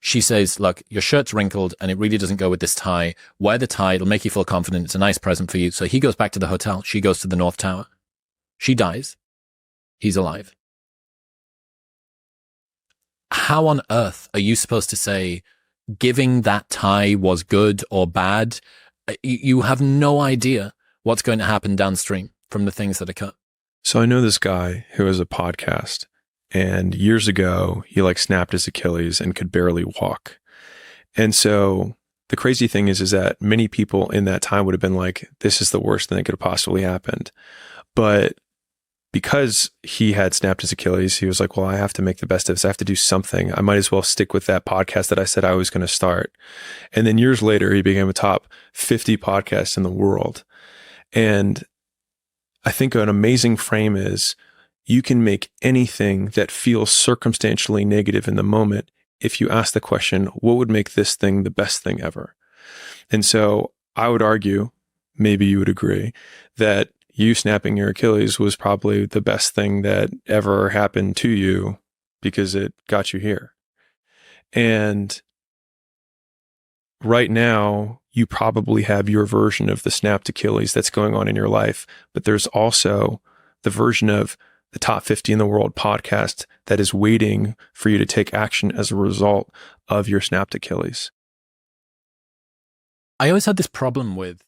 She says, look, your shirt's wrinkled and it really doesn't go with this tie. Wear the tie. It'll make you feel confident. It's a nice present for you. So he goes back to the hotel. She goes to the North Tower. She dies. He's alive. How on earth are you supposed to say giving that tie was good or bad? You have no idea what's going to happen downstream from the things that occur. So I know this guy who has a podcast, and years ago, he like snapped his Achilles and could barely walk. And so the crazy thing is that many people in that time would have been like, this is the worst thing that could have possibly happened. But because he had snapped his Achilles, he was like, well, I have to make the best of this. I have to do something. I might as well stick with that podcast that I said I was going to start. And then years later, he became a top 50 podcast in the world. And I think an amazing frame is you can make anything that feels circumstantially negative in the moment if you ask the question, what would make this thing the best thing ever? And so I would argue, maybe you would agree, that you snapping your Achilles was probably the best thing that ever happened to you because it got you here. And right now, you probably have your version of the snapped Achilles that's going on in your life, but there's also the version of the top 50 in the world podcast that is waiting for you to take action as a result of your snapped Achilles. I always had this problem with